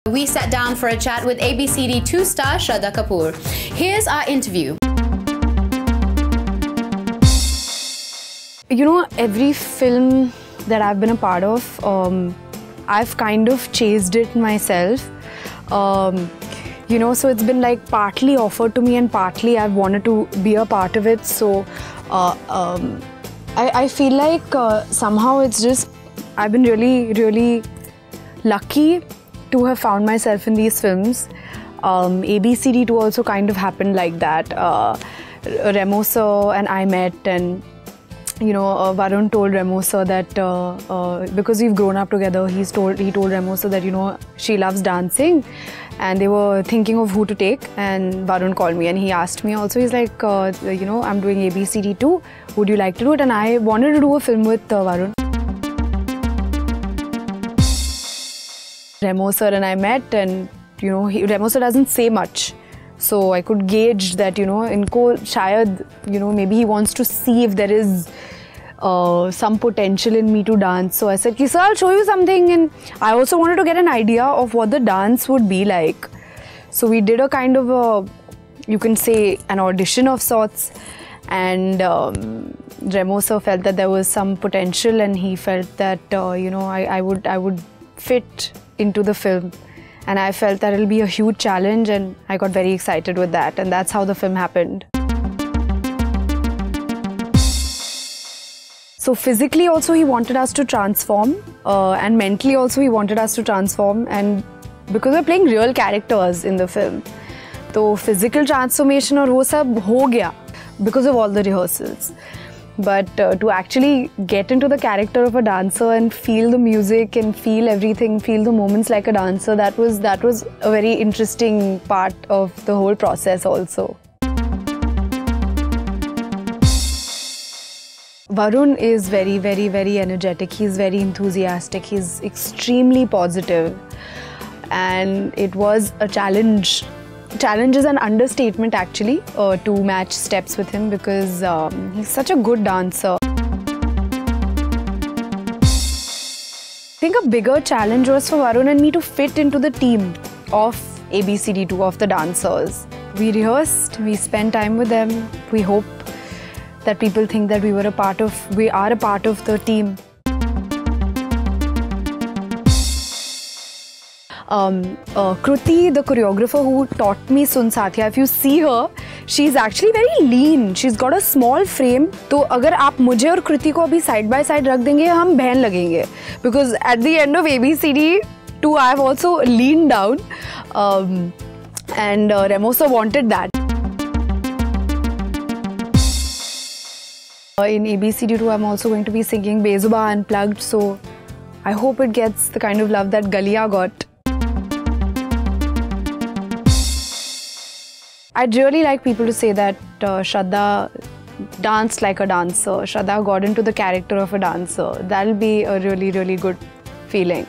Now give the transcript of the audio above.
We sat down for a chat with ABCD2 star Shraddha Kapoor. Here's our interview. You know, every film that I've been a part of, I've kind of chased it myself. You know, so it's been like partly offered to me and partly I've wanted to be a part of it. So I feel like somehow it's just, I've been really lucky to have found myself in these films. ABCD2 also kind of happened like that. Remo sir and I met, and you know, Varun told Remo sir that because we've grown up together, he told Remo sir that, you know, she loves dancing, and they were thinking of who to take, and Varun called me and he asked me also. He's like, you know, I'm doing ABCD2, would you like to do it? And I wanted to do a film with Varun. Remo sir and I met, and you know, Remo sir doesn't say much, so I could gauge that, you know, inko shayad, you know, maybe he wants to see if there is some potential in me to dance. So I said, sir, I'll show you something, and I also wanted to get an idea of what the dance would be like. So we did a kind of a, you can say, an audition of sorts, and Remo sir felt that there was some potential, and he felt that you know, I would fit into the film, and I felt that it'll be a huge challenge, and I got very excited with that, and that's how the film happened. So physically also he wanted us to transform, and mentally also he wanted us to transform, and because we're playing real characters in the film, so physical transformation और वो सब हो गया because of all the rehearsals. But to actually get into the character of a dancer and feel the music and feel everything, feel the moments like a dancer, that was a very interesting part of the whole process also. Varun is very energetic. He's very enthusiastic. He's extremely positive, and it was a challenge. Challenge is an understatement actually, to match steps with him, because he's such a good dancer. I think a bigger challenge was for Varun and me to fit into the team of ABCD2, of the dancers. We rehearsed, we spent time with them. We hope that people think that we are a part of the team. Kruti, the choreographer who taught me Sun Sathiya, if you see her, she's actually very lean. She's got a small frame. तो अगर आप मुझे और कृति को अभी side by side रख देंगे, हम बहन लगेंगे. Because at the end of ABCD2, I have also leaned down, and Remo sir wanted that. In ABCD2, I'm also going to be singing Bezuba Unplugged, so I hope it gets the kind of love that Galiya got. I'd really like people to say that Shraddha danced like a dancer. Shraddha got into the character of a dancer. That'll be a really good feeling.